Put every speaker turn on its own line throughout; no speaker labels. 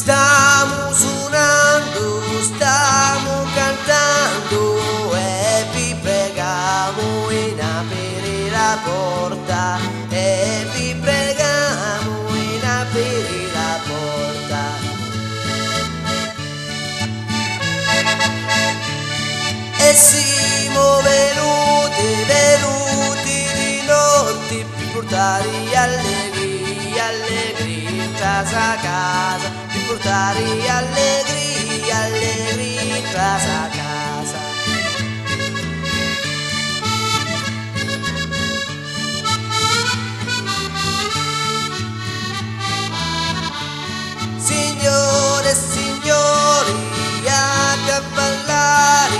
Stiamo suonando, stiamo cantando e vi pregamo in aprire la porta, e vi pregamo in aprire la porta. E siamo venuti di notte per portare allegria, allegria in casa casa, per portare allegria, allegria in casa casa. Signore e signori, a cavallari,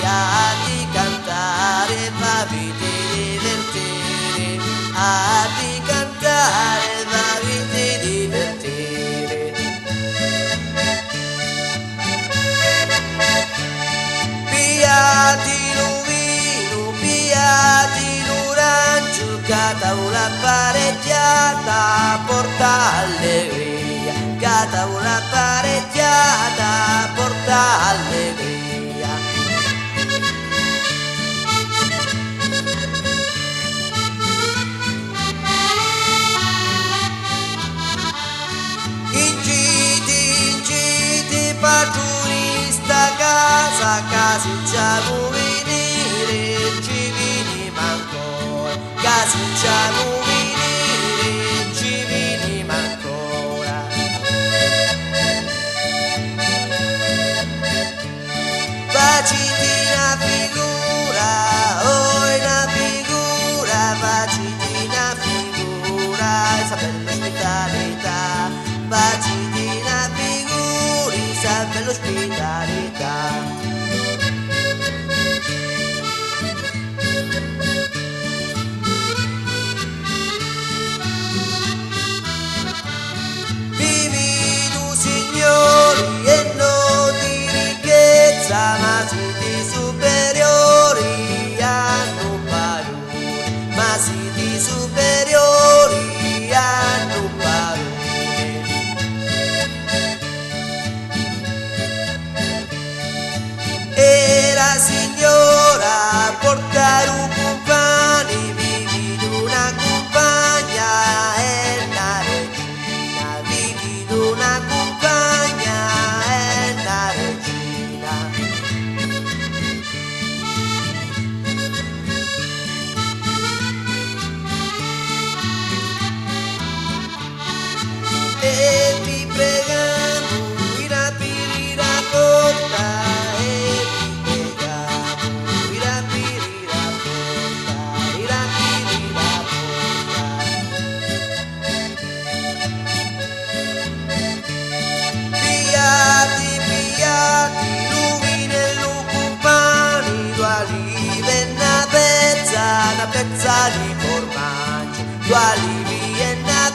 a di cantare, favite divertire, a di cantare, favite divertire. Piatti l'uvino, piatti l'orange, cata una pareggiata, porta allegria, cata una pareggiata, porta allegria. Inciti, padroni sta casa, casicciamo venire, ci veniamo ancora, casicciamo venire, ci veniamo ancora. Faciti una figura, oh una figura, faciti una figura, sa bella ospitalità, faciti una figura, sa bella ospitalità. Vivi tu signori e non di ricchezza, ma siete superiori hanno parole, ma siete superiori hanno parole. E la signora portare un compagno, vivi una compagna e una regina, vivi una compagna e una regina. E vi pregamo di aprire la porta, e vi pregamo di aprire la porta, di aprire la porta. Piatti, piatti, lumine e lucupani, due olive e una pezza di formaggio, due olive e una